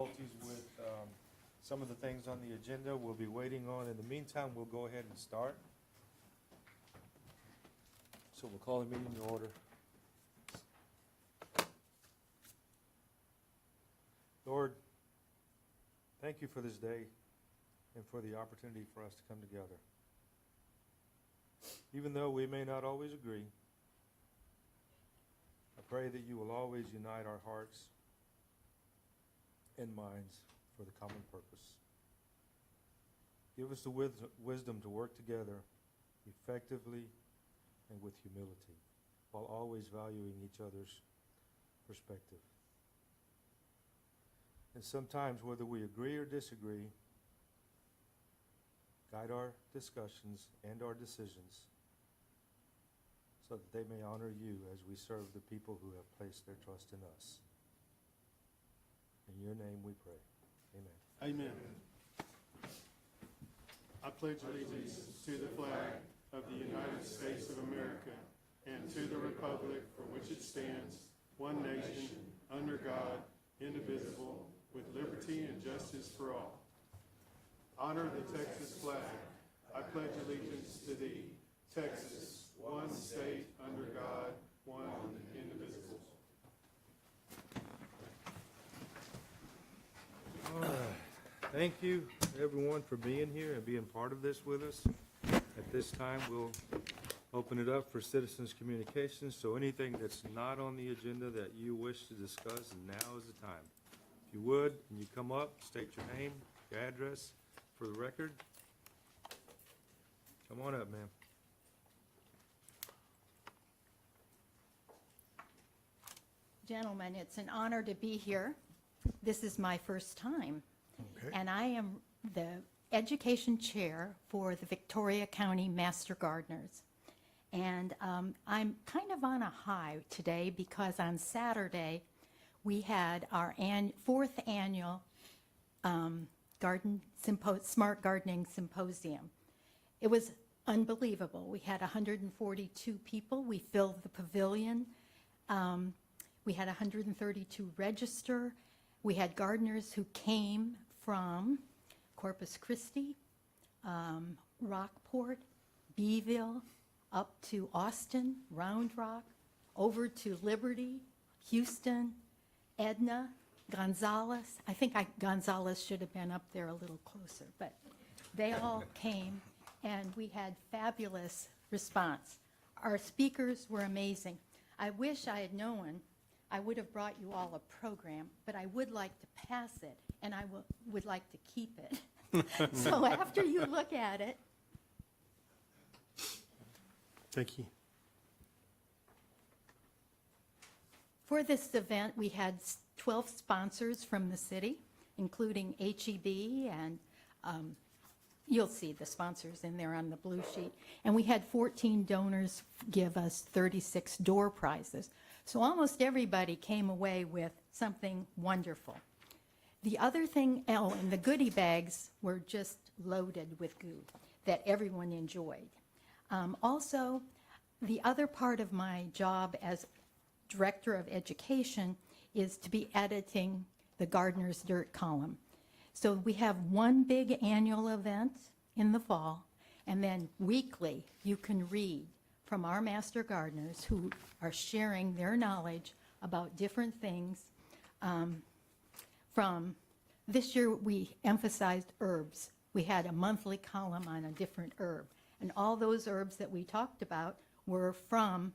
Difficulties with some of the things on the agenda we'll be waiting on. In the meantime, we'll go ahead and start. So we'll call the meeting to order. Lord, thank you for this day and for the opportunity for us to come together. Even though we may not always agree, I pray that you will always unite our hearts and minds for the common purpose. Give us the wisdom to work together effectively and with humility, while always valuing each other's perspective. And sometimes, whether we agree or disagree, guide our discussions and our decisions so that they may honor you as we serve the people who have placed their trust in us. In your name we pray. Amen. Amen. I pledge allegiance to the flag of the United States of America and to the republic for which it stands, one nation, under God, indivisible, with liberty and justice for all. Honor the Texas flag. I pledge allegiance to thee, Texas, one state, under God, one indivisible. All right. Thank you, everyone, for being here and being part of this with us. At this time, we'll open it up for citizens' communications. So anything that's not on the agenda that you wish to discuss, now is the time. If you would, when you come up, state your name, your address for the record. Come on up, ma'am. Gentlemen, it's an honor to be here. This is my first time. Okay. And I am the education chair for the Victoria County Master Gardeners. And I'm kind of on a high today because on Saturday we had our fourth annual Smart Gardening Symposium. It was unbelievable. We had 142 people. We filled the pavilion. We had 132 register. We had gardeners who came from Corpus Christi, Rockport, Beeville, up to Austin, Round Rock, over to Liberty, Houston, Edna, Gonzales. I think Gonzales should have been up there a little closer, but they all came, and we had fabulous response. Our speakers were amazing. I wish I had known I would have brought you all a program, but I would like to pass it, and I would like to keep it. So after you look at it. Thank you. For this event, we had 12 sponsors from the city, including HEB, and you'll see the sponsors in there on the blue sheet. And we had 14 donors give us 36 door prizes. So almost everybody came away with something wonderful. The other thing, and the goodie bags were just loaded with goo that everyone enjoyed. Also, the other part of my job as Director of Education is to be editing the Gardener's Dirt column. So we have one big annual event in the fall, and then weekly you can read from our master gardeners who are sharing their knowledge about different things. From this year, we emphasized herbs. We had a monthly column on a different herb. And all those herbs that we talked about were from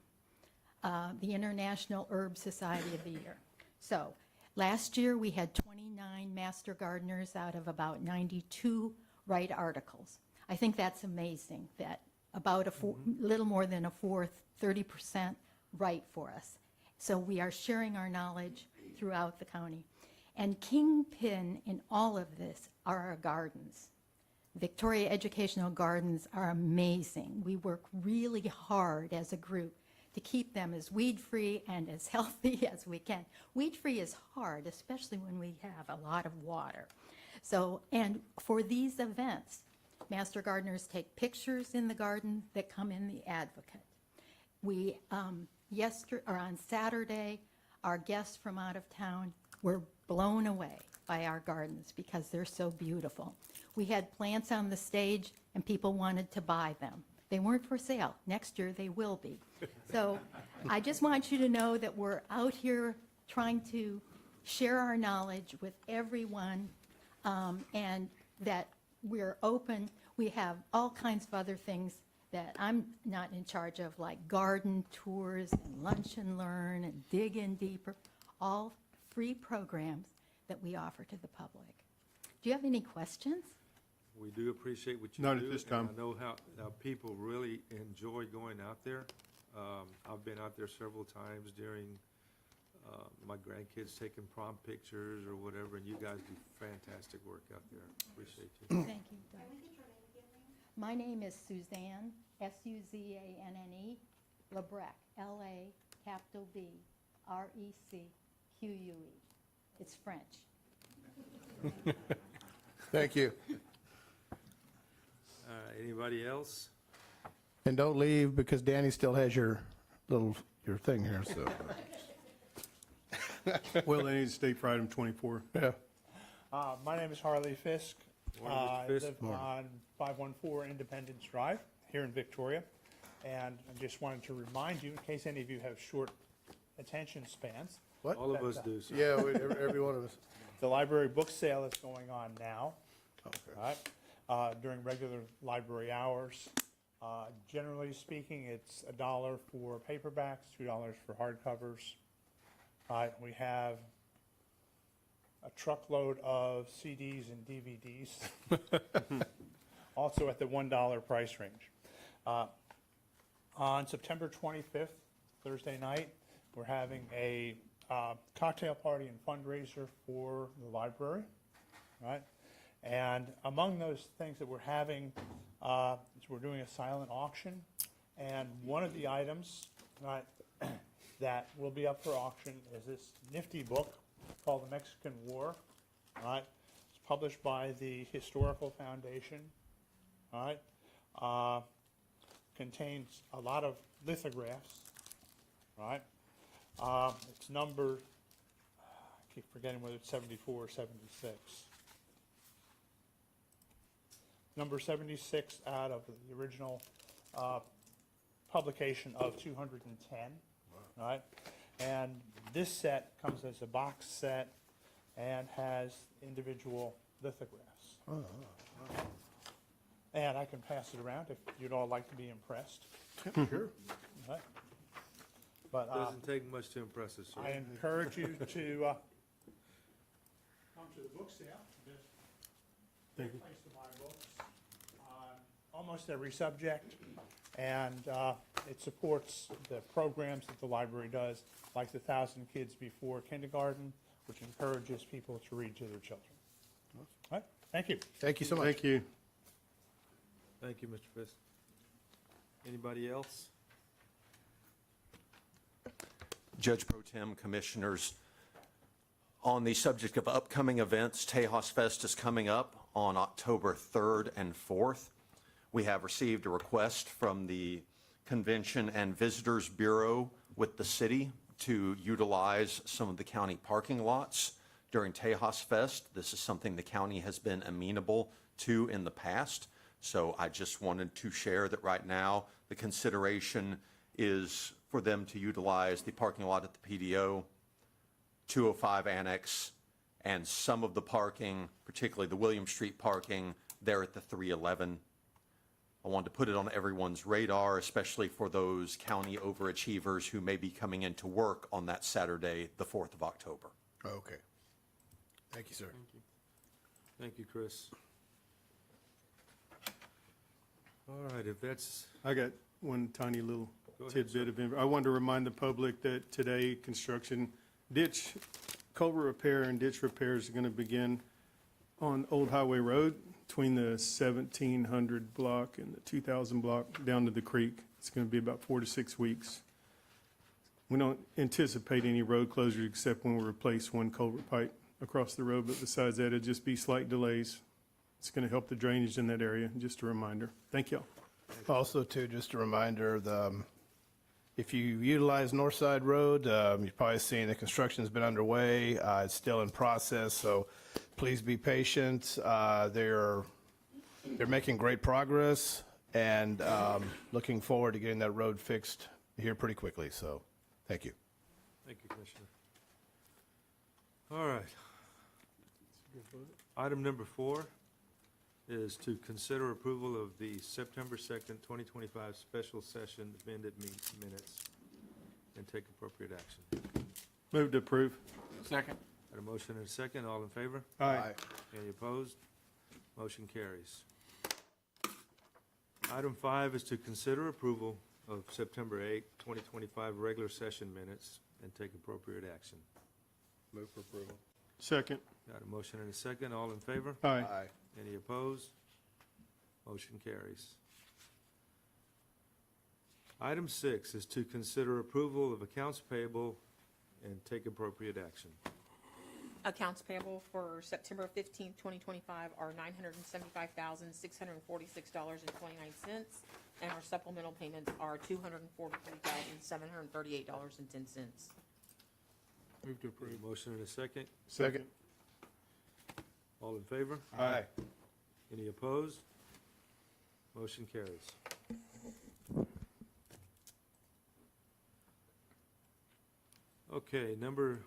the International Herb Society of the Year. So last year, we had 29 master gardeners out of about 92 write articles. I think that's amazing that about little more than a fourth, 30% write for us. So we are sharing our knowledge throughout the county. And kingpin in all of this are our gardens. Victoria Educational Gardens are amazing. We work really hard as a group to keep them as weed-free and as healthy as we can. Weed-free is hard, especially when we have a lot of water. So, and for these events, master gardeners take pictures in the garden that come in the Advocate. We, on Saturday, our guests from out of town were blown away. by our gardens because they're so beautiful. We had plants on the stage and people wanted to buy them. They weren't for sale. Next year, they will be. So I just want you to know that we're out here trying to share our knowledge with everyone, and that we're open. We have all kinds of other things that I'm not in charge of, like garden tours and lunch and learn and dig in deeper, all free programs that we offer to the public. Do you have any questions? We do appreciate what you do. Not at this time. And I know how people really enjoy going out there. I've been out there several times during my grandkids taking prom pictures or whatever, and you guys do fantastic work out there. Appreciate you. Thank you. My name is Suzanne, Suzanne, Lebrec, LABRECQUE. It's French. Thank you. Anybody else? And don't leave because Danny still has your thing here, so, Well, they need to stay for item 24. yeah. My name is Harley Fisk. Morning, Mr. I Fisk. live on 514 Independence Drive here in Victoria. And I just wanted to remind you, in case any of you have short attention spans, What? All of us do, sir. Yeah, every one of us. the library book sale is going on now, Okay. right? During regular library hours. Generally speaking, it's $1 for paperbacks, $2 for hardcovers. We have a truckload of CDs and DVDs, also at the $1 price range. On September 25th, Thursday night, we're having a cocktail party and fundraiser for the library, right? And among those things that we're having, is we're doing a silent auction, and one of the items, right, that will be up for auction is this nifty book called The Mexican War, right? It's published by the Historical Foundation, right? Contains a lot of lithographs, right? It's numbered, I keep forgetting whether it's 74 or 76. Number 76 out of the original publication of 210, right? And this set comes as a box set and has individual lithographs. And I can pass it around if you'd all like to be impressed. Sure. Right? But Doesn't take much to impress us, sir. I encourage you to come to the book sale. There's a Thank you. place to buy books on almost every subject, and it supports the programs that the library does, like the 1,000 Kids Before Kindergarten, which encourages people to read to their children. All right, thank you. Thank you so much. Thank you. Thank you, Mr. Fisk. Anybody else? Judge Pro Tem, Commissioners, on the subject of upcoming events, Tejas Fest is coming up on October 3rd and 4th. We have received a request from the Convention and Visitors Bureau with the city to utilize some of the county parking lots during Tejas Fest. This is something the county has been amenable to in the past. So I just wanted to share that right now the consideration is for them to utilize the parking lot at the PDO, 205 Annex, and some of the parking, particularly the William Street parking, there at the 311. I wanted to put it on everyone's radar, especially for those county overachievers who may be coming into work on that Saturday, the 4th of October. Okay. Thank you, sir. Thank you, Chris. All right, if that's, I got one tiny little Go ahead, tidbit of info. I wanted to remind the public that today, construction, culvert repair and ditch repairs are going to begin on Old Highway Road between the 1700 block and the 2000 block down to the creek. It's going to be about 4 to 6 weeks. We don't anticipate any road closures except when we replace one culvert pipe across the road, but besides that, it'll just be slight delays. It's going to help the drainage in that area, just a reminder. Thank y'all. Also, too, just a reminder, If you utilize Northside Road, you've probably seen the construction's been underway. It's still in process, so please be patient. They're making great progress, and looking forward to getting that road fixed here pretty quickly, so thank you. Thank you, Commissioner. All right. Item number 4 is to consider approval of the September 2nd, 2025 special session amended minutes and take appropriate action. Move to approve. Second. Got a motion and a second. All in favor? Aye. Any opposed? Motion carries. Item 5 is to consider approval of September 8th, 2025 regular session minutes and take appropriate action. Move for approval. Second. Got a motion and a second. All in favor? Aye. Any opposed? Motion carries. Item 6 is to consider approval of accounts payable and take appropriate action. Accounts payable for September 15th, 2025 are $975,646.29, and our supplemental payments are $243,738.10. Move to approve. Motion and a second. Second. All in favor? Aye. Any opposed? Motion carries. Okay, number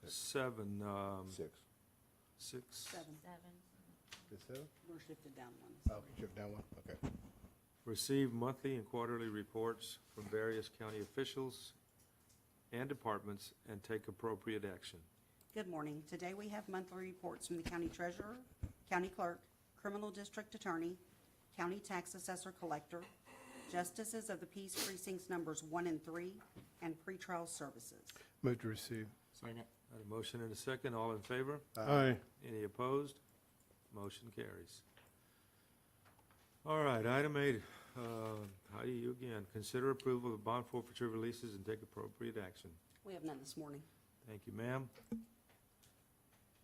7, 6. 6. Seven. Is that? We're shifted down one. Oh, shift down one, okay. Receive monthly and quarterly reports from various county officials and departments and take appropriate action. Good morning. Today we have monthly reports from the county treasurer, county clerk, criminal district attorney, county tax assessor collector, justices of the peace precincts numbers 1 and 3, and pretrial services. Move to receive. Second. Got a motion and a second. All in favor? Aye. Any opposed? Motion carries. All right, item 8, Heidi, you again. Consider approval of bond forfeiture releases and take appropriate action. We have none this morning. Thank you, ma'am.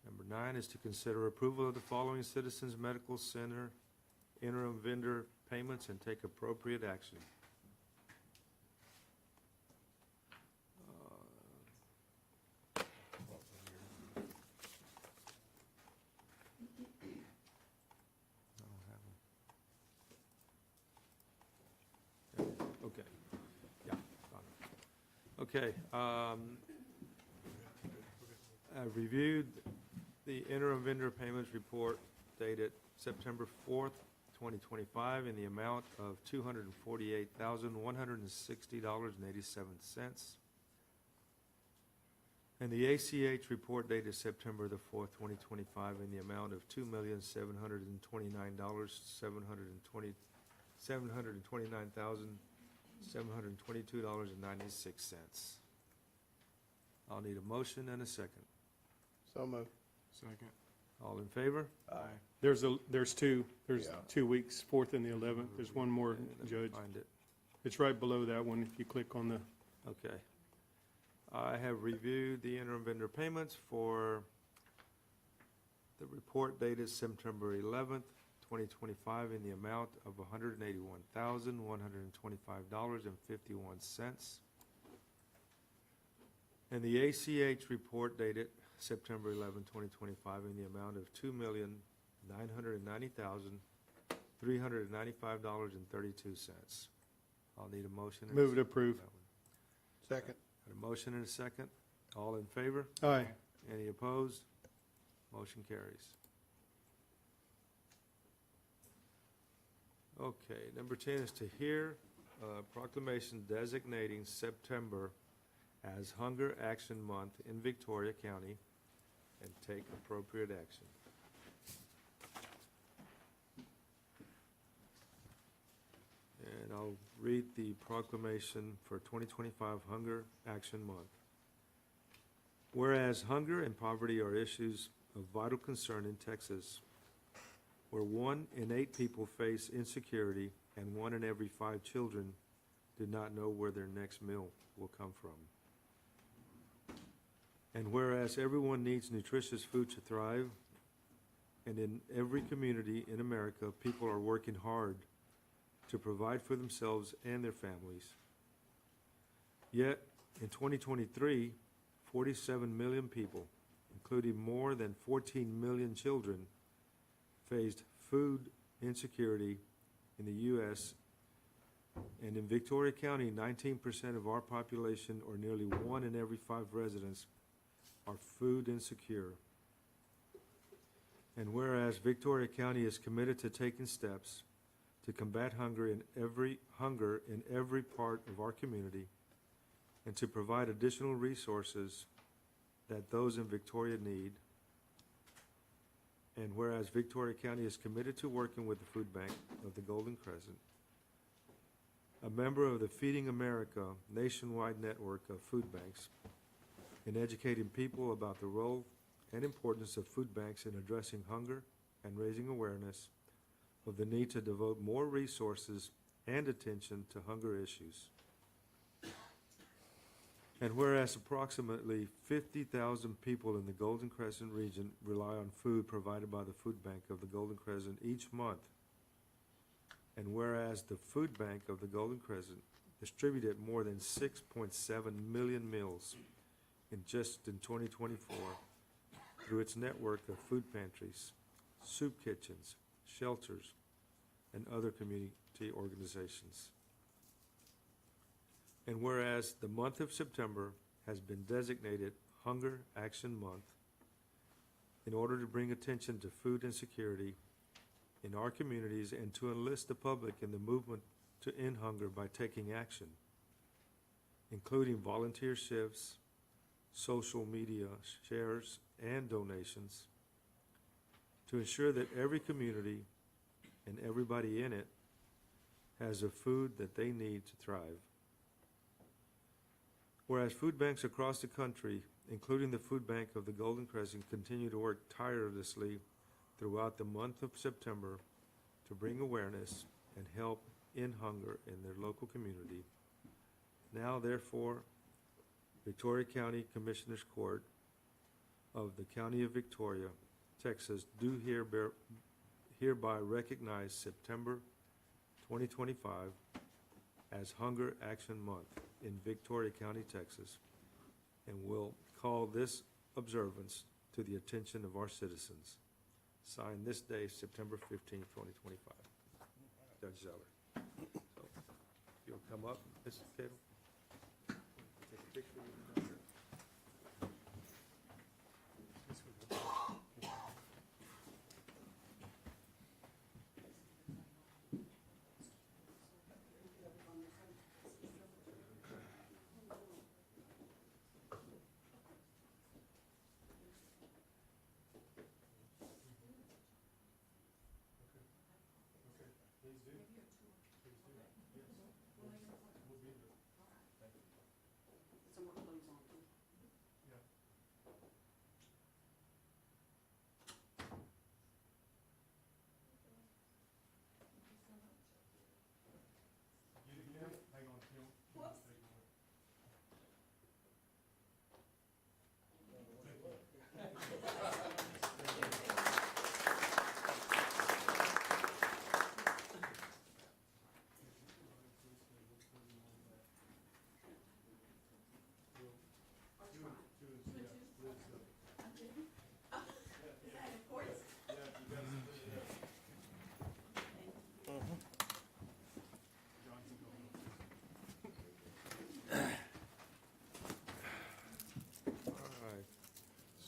Number 9 is to consider approval of the following Citizens Medical Center interim vendor payments and take appropriate action. I don't have them. Okay, yeah, got it. Okay, I reviewed the interim vendor payments report dated September 4th, 2025, in the amount of $248,160.87. And the ACH report dated September the 4th, 2025, in the amount of $2,729,722.96. I'll need a motion and a second. So move. Second. All in favor? Aye. There's 2 Yeah. weeks, 4th and the 11th. There's one more, Let me Judge. Find it. It's right below that one if you click on the, Okay. I have reviewed the interim vendor payments for the report dated September 11th, 2025, in the amount of $181,125.51. And the ACH report dated September 11, 2025, in the amount of $2,990,395.32. I'll need a motion. and a Move to second for approve. that one. Second. Got a motion and a second. All in favor? aye. Any opposed? Motion carries. Okay, number 10 is to hear proclamation designating September as Hunger Action Month in Victoria County and take appropriate action. And I'll read the proclamation for 2025 Hunger Action Month. Whereas hunger and poverty are issues of vital concern in Texas, where 1 in 8 people face insecurity and 1 in every 5 children do not know where their next meal will come from. And whereas everyone needs nutritious food to thrive, and in every community in America, people are working hard to provide for themselves and their families. Yet, in 2023, 47 million people, including more than 14 million children, faced food insecurity in the U.S. And in Victoria County, 19% of our population, or nearly 1 in every 5 residents, are food insecure. And whereas Victoria County is committed to taking steps to combat hunger in every part of our community, and to provide additional resources that those in Victoria need. And whereas Victoria County is committed to working with the Food Bank of the Golden Crescent, a member of the Feeding America nationwide network of food banks, in educating people about the role and importance of food banks in addressing hunger and raising awareness of the need to devote more resources and attention to hunger issues. And whereas approximately 50,000 people in the Golden Crescent region rely on food provided by the Food Bank of the Golden Crescent each month, and whereas the Food Bank of the Golden Crescent distributed more than 6.7 million meals in 2024 through its network of food pantries, soup kitchens, shelters, and other community organizations. And whereas the month of September has been designated Hunger Action Month in order to bring attention to food insecurity in our communities and to enlist the public in the movement to end hunger by taking action, including volunteer shifts, social media shares, and donations, to ensure that every community and everybody in it has the food that they need to thrive. Whereas food banks across the country, including the Food Bank of the Golden Crescent, continue to work tirelessly throughout the month of September to bring awareness and help end hunger in their local community. Now, therefore, Victoria County Commissioners Court of the County of Victoria, Texas, do hereby recognize September 2025 as Hunger Action Month in Victoria County, Texas, and will call this observance to the attention of our citizens. Signed this day, September 15, 2025. Judge Zeller. So, if you'll come up, Mrs. Cable. Take a picture with you.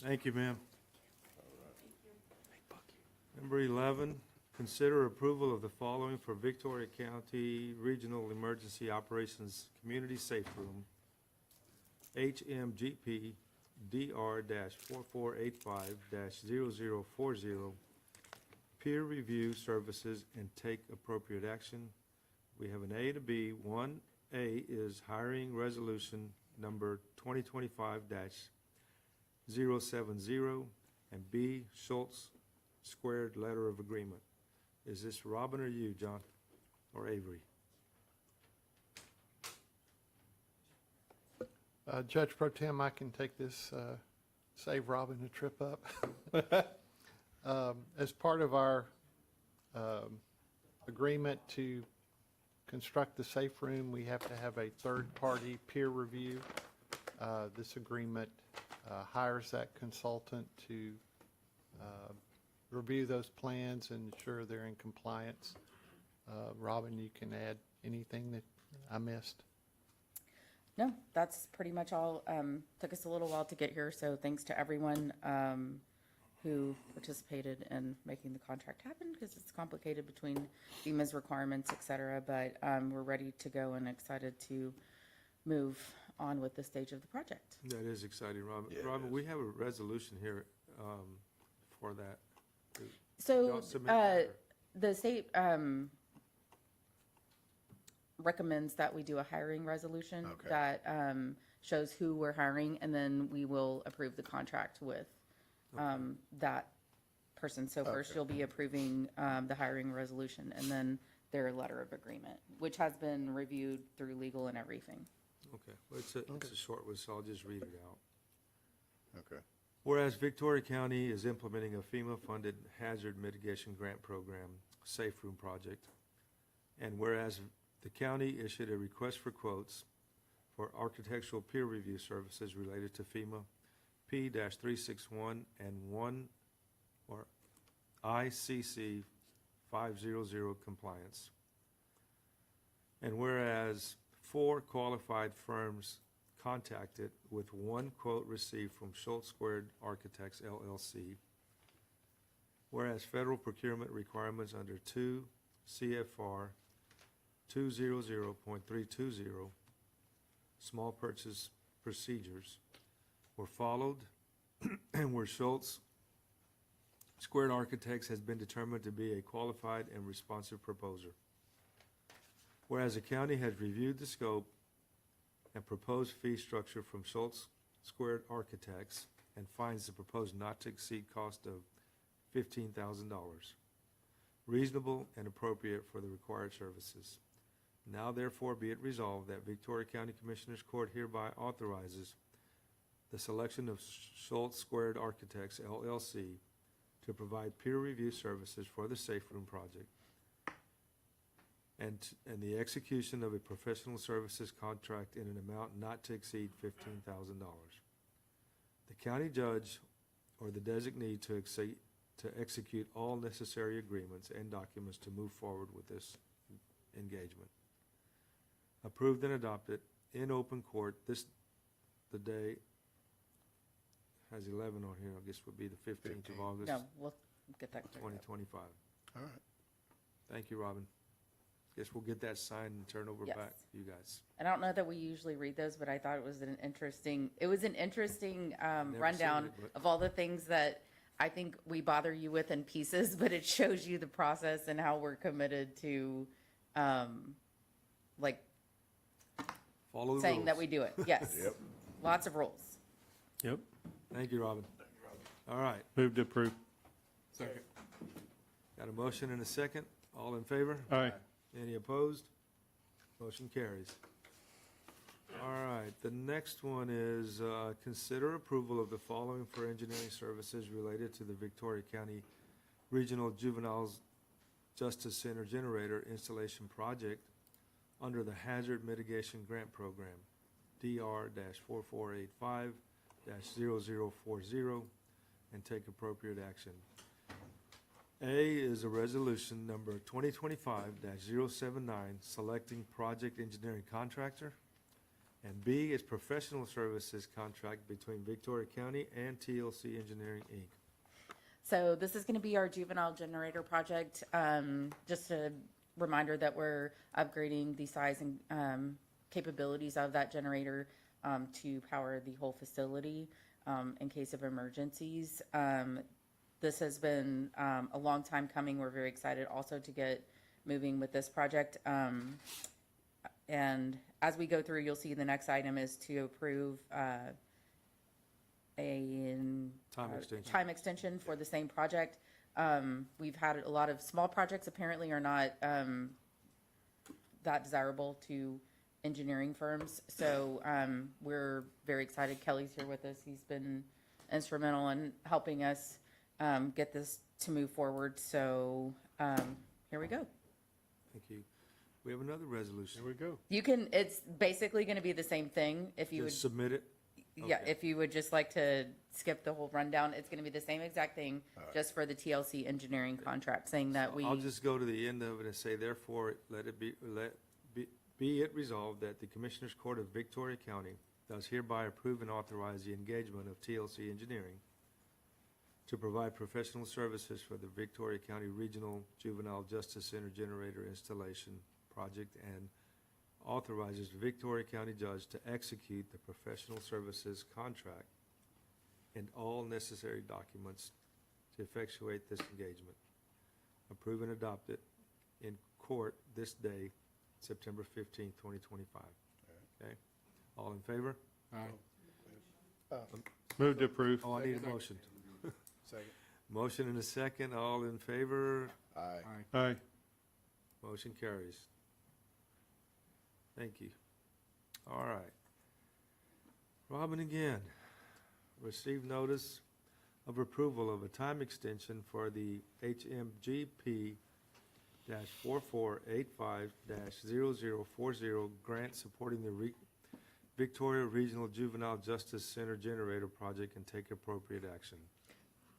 Thank you, ma'am. Number 11, consider approval of the following for Victoria County Regional Emergency Operations Community Safe Room, HMGP DR-4485-0040, peer review services and take appropriate action. We have an A to B. 1A is hiring resolution number 2025-070, and B, Schultz Squared Letter of Agreement. Is this Robin or you, John, or Avery? Judge Pro Tem, I can take this, save Robin a trip up. As part of our agreement to construct the safe room, we have to have a third-party peer review. This agreement hires that consultant to review those plans and ensure they're in compliance. Robin, you can add anything that I missed? No, that's pretty much all. Took us a little while to get here, so thanks to everyone who participated in making the contract happen, because it's complicated between FEMA's requirements, et cetera, but we're ready to go and excited to move on with this stage of the project. That is exciting, Robin. Yeah, it Robin, is. we have a resolution here for that. So Y'all submit that, or- the state recommends that we do a hiring resolution Okay. that shows who we're hiring, and then we will approve the contract with that person. So first, Okay. you'll be approving the hiring resolution, and then their letter of agreement, which has been reviewed through legal and everything. Okay, well, it's a short one, so I'll just read it out. Okay. Whereas Victoria County is implementing a FEMA-funded hazard mitigation grant program, Safe Room Project, and whereas the county issued a request for quotes for architectural peer review services related to FEMA P-361 and 1, or ICC 500 compliance. And whereas 4 qualified firms contacted with 1 quote received from Schultz Squared Architects LLC, whereas federal procurement requirements under 2 CFR 200.320, small purchase procedures, were followed, and where Schultz Squared Architects has been determined to be a qualified and responsive proposer. Whereas the county has reviewed the scope and proposed fee structure from Schultz Squared Architects and finds the proposed not to exceed cost of $15,000, reasonable and appropriate for the required services. Now therefore be it resolved that Victoria County Commissioners Court hereby authorizes the selection of Schultz Squared Architects LLC to provide peer review services for the Safe Room project, and the execution of a professional services contract in an amount not to exceed $15,000. The county judge or the designee to execute all necessary agreements and documents to move forward with this engagement. Approved and adopted in open court the day, has 11 on here, I guess would be the 15th of August, No, we'll get that cleared up. 2025. All right. Thank you, Robin. Guess we'll get that signed and turn over Yes. back to you guys. I don't know that we usually read those, but I thought it was an interesting seen rundown it, but- of all the things that I think we bother you with in pieces, but it shows you the process and how we're committed to, like, Follow the saying that rules. we do it. Yes. Yep. Lots of rules. Yep. Thank you, Robin. All right. Move to approve. Second. Got a motion and a second. All in favor? Aye. Any opposed? Motion carries. All right, the next one is consider approval of the following for engineering services related to the Victoria County Regional Juveniles Justice Center Generator Installation Project under the Hazard Mitigation Grant Program, DR-4485-0040, and take appropriate action. A is a resolution number 2025-079, selecting project engineering contractor. And B is professional services contract between Victoria County and TLC Engineering, Inc. So this is going to be our juvenile generator project. Just a reminder that we're upgrading the size and capabilities of that generator to power the whole facility in case of emergencies. This has been a long time coming. We're very excited also to get moving with this project. And as we go through, you'll see the next item is to approve a time extension for the same project. We've had a lot of small projects apparently are not that desirable to engineering firms. So we're very excited. Kelly's here with us. He's been instrumental in helping us get this to move forward. So here we go. Thank you. We have another resolution. There we go. You can, it's basically going to be the same thing if you would, Just submit it. yeah, okay. if you would just like to skip the whole rundown, it's going to be the same exact thing, just for the TLC engineering contract, saying that we. I'll just go to the end of it and say, therefore, be it resolved that the Commissioners Court of Victoria County does hereby approve and authorize the engagement of TLC Engineering to provide professional services for the Victoria County Regional Juvenile Justice Center Generator Installation Project and authorizes the Victoria County Judge to execute the professional services contract and all necessary documents to effectuate this engagement. Approve and adopt it in court this day, September 15th, 2025. Okay? All in favor? Move to approve. Oh, I need a motion. Second. Motion and a second. All in favor? Aye. Aye. Motion carries. Thank you. All right. Robin again. Received notice of approval of a time extension for the HMGP -4485-0040 grant supporting the Victoria Regional Juvenile Justice Center Generator Project and take appropriate action.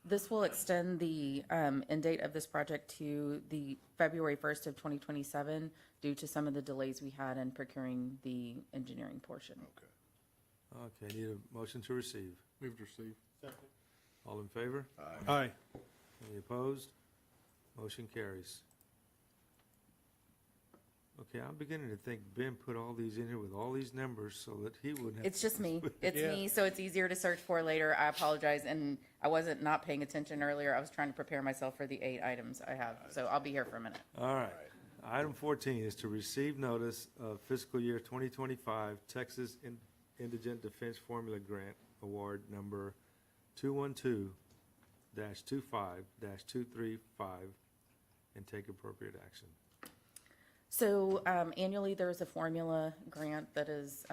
This will extend the end date of this project to the February 1st of 2027 due to some of the delays we had in procuring the engineering portion. Okay, need a motion to receive. Move to receive. Second. All in favor? Aye. Any opposed? Motion carries. Okay, I'm beginning to think Ben put all these in here with all these numbers so that he wouldn't have. It's just me. It's me, so it's easier to search for later. I apologize, and I wasn't not paying attention earlier. I was trying to prepare myself for the 8 items I have, so I'll be here for a minute. All right. Item 14 is to receive notice of fiscal year 2025 Texas Indigent Defense Formula Grant Award number 212-25-235 and take appropriate action. So annually, there is a formula grant that is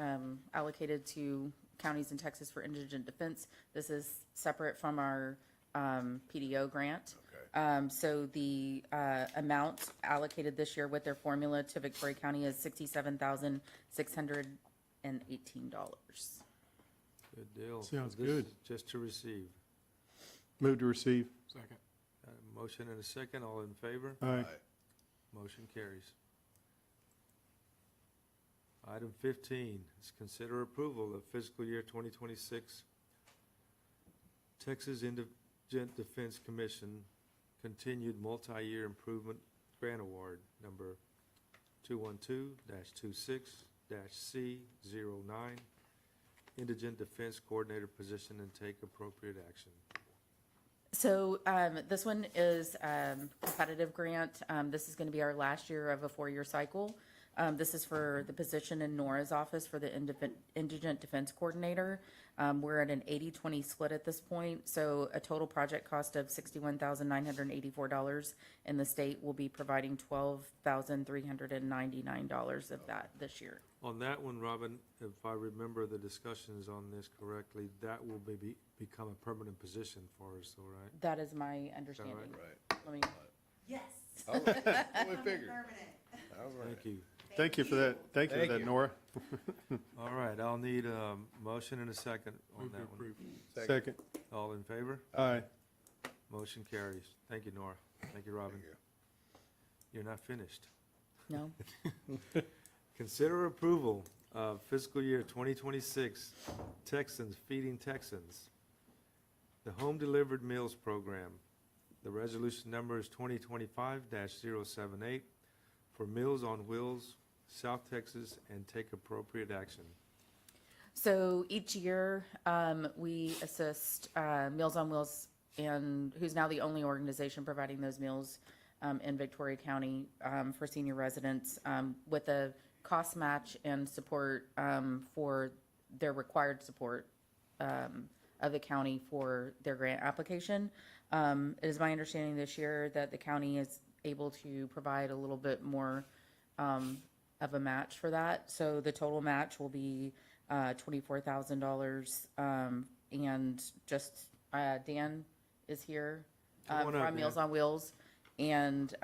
allocated to counties in Texas for indigent defense. This is separate from our PDO grant. So the amount allocated this year with their formula to Victoria County is $67,618. Good deal. Sounds This good. is just to receive. Move to receive. Second. Motion and a second. All in favor? Aye. Motion carries. Item 15 is consider approval of fiscal year 2026 Texas Indigent Defense Commission Continued Multi-Year Improvement Grant Award number 212-26-C09 Indigent Defense Coordinator position and take appropriate action. So this one is competitive grant. This is going to be our last year of a 4-year cycle. This is for the position in Nora's office for the Indigent Defense Coordinator. We're at an 80-20 split at this point, so a total project cost of $61,984, and the state will be providing $12,399 of that this year. On that one, Robin, if I remember the discussions on this correctly, that will become a permanent position for us, all right? That is my understanding. Right. Let me, Yes. We figured. Permanent. Thank you. Thank you for that. Thank you for Thank that, you. Nora. All right, I'll need a motion and a second on that one. Second. All in favor? Aye. Motion carries. Thank you, Nora. Thank you, Robin. You're not finished. no? Consider approval of fiscal year 2026 Texans Feeding Texans, the Home Delivered Meals Program. The resolution number is 2025-078 for Meals on Wheels, South Texas, and take appropriate action. So each year, we assist Meals on Wheels, and who's now the only organization providing those meals in Victoria County for senior residents with a cost match and support for their required support of the county for their grant application. It is my understanding this year that the county is able to provide a little bit more of a match for that. So the total match will be $24,000. And just Dan is here Come on up, from Meals Dan. on Wheels. And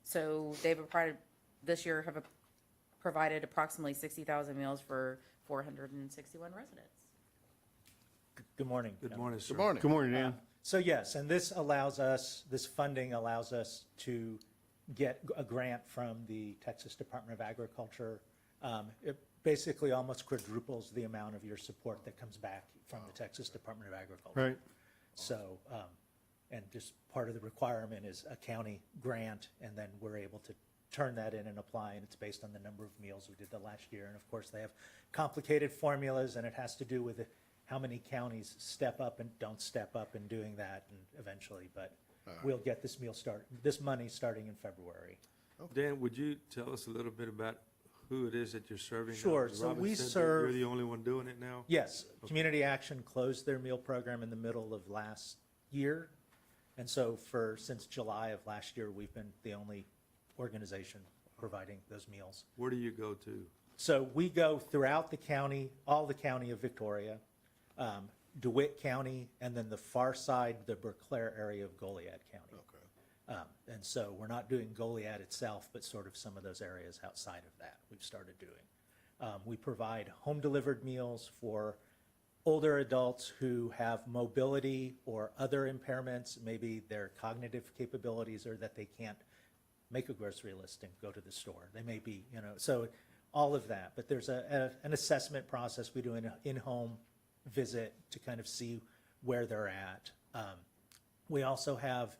so they've this year have provided approximately 60,000 meals for 461 residents. Good morning. Good morning, sir. Good morning. Good morning, Dan. So yes, and this allows us, this funding allows us to get a grant from the Texas Department of Agriculture. It basically almost quadruples the amount of your support that comes back from the Texas Department of Agriculture. Right. So, and just part of the requirement is a county grant, and then we're able to turn that in and apply, and it's based on the number of meals we did the last year. And of course, they have complicated formulas, and it has to do with how many counties step up and don't step up in doing that, and eventually, but we'll get this money starting in February. Dan, would you tell us a little bit about who it is that you're serving? now? Sure. As So Robin we said that serve- You're the only one doing it now? Yes, Community Action closed their meal program in the middle of last year. And so since July of last year, we've been the only organization providing those meals. Where do you go to? So we go throughout the county, all the county of Victoria, DeWitt County, and then the far side, the Berkeley area of Goliad County. And so we're not doing Goliad itself, but sort of some of those areas outside of that we've started doing. We provide home-delivered meals for older adults who have mobility or other impairments, maybe their cognitive capabilities, or that they can't make a grocery list and go to the store. They may be, so all of that. But there's an assessment process. We do an in-home visit to kind of see where they're at. We also have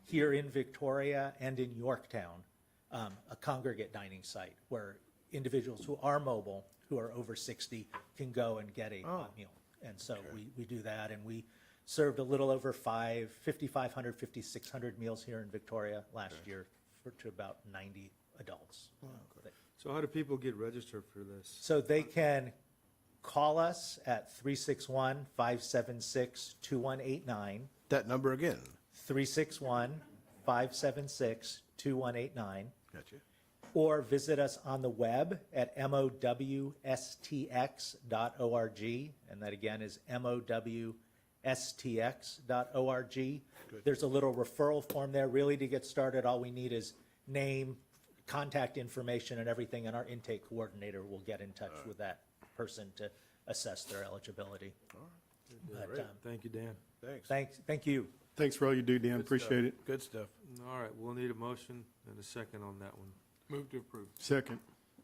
here in Victoria and in Yorktown, a congregate dining site where individuals who are mobile, who are over 60, can go and get a hot meal. And so we do that, and we served a little over 5,500, 5,600 meals here in Victoria last year to about 90 adults. So how do people get registered for this? So they can call us at 361-576-2189, That number again. 361-576-2189, Gotcha. or visit us on the web at mowstx.org, and that again is mowstx.org. There's a little referral form there. Really, to get started, all we need is name, contact information, and everything, and our intake coordinator will get in touch with that person to assess their eligibility. But, Thank you, Dan. Thanks. thank you. Thanks for all you do, Dan. Appreciate it. Good stuff. All right, we'll need a motion and a second on that one. Move to approve. Second.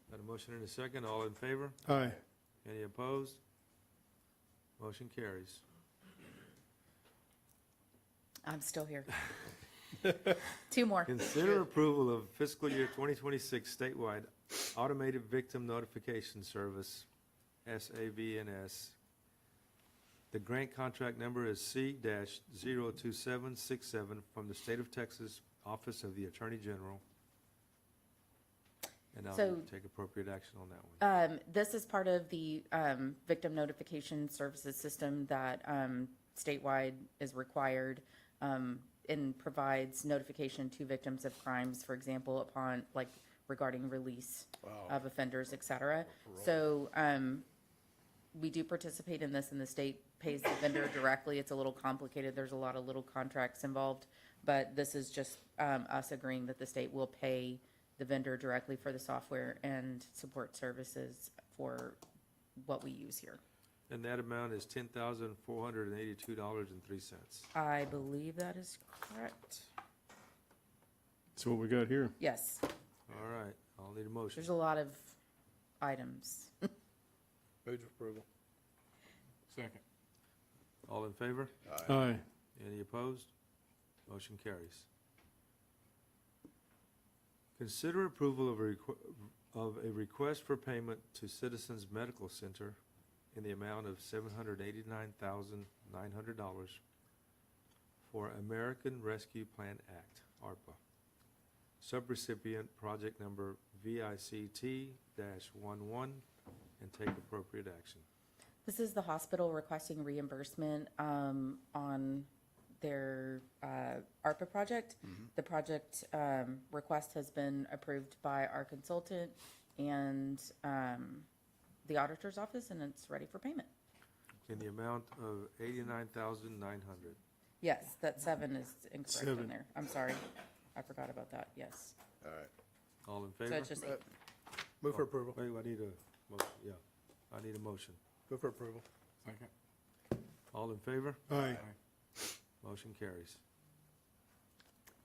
Got a motion and a second, all in favor? Aye. Any opposed? Motion carries. I'm still here. Two more. Consider approval of fiscal year 2026 statewide automated victim notification service, SAVNS. The grant contract number is C-02767 from the State of Texas Office of the Attorney General. And I'll So- take appropriate action on that one. This is part of the victim notification services system that statewide is required and provides notification to victims of crimes, for example, upon, like, regarding release of offenders, et cetera. So we do participate in this, and the state pays the vendor directly. It's a little complicated. There's a lot of little contracts involved, but this is just us agreeing that the state will pay the vendor directly for the software and support services for what we use here. And that amount is $10,482.03. I believe that is correct. That's what we got here. Yes, All right, I'll need a motion. there's a lot of items. Move to approval. Second. All in favor? Aye. Any opposed? Motion carries. Consider approval of a request for payment to Citizens Medical Center in the amount of $789,900 for American Rescue Plan Act, ARPA. Subrecipient project number VICT-11, and take appropriate action. This is the hospital requesting reimbursement on their ARPA project. The project request has been approved by our consultant and the auditor's office, and it's ready for payment. In the amount of $89,900. Yes, that 7 is incorrect in 7. there. I'm sorry. I forgot about that, yes. All right. All in So favor? it's just 8. Move for approval. Wait, I need a motion, yeah. I need a motion. Move for approval. Second. All in favor? Aye. Motion carries.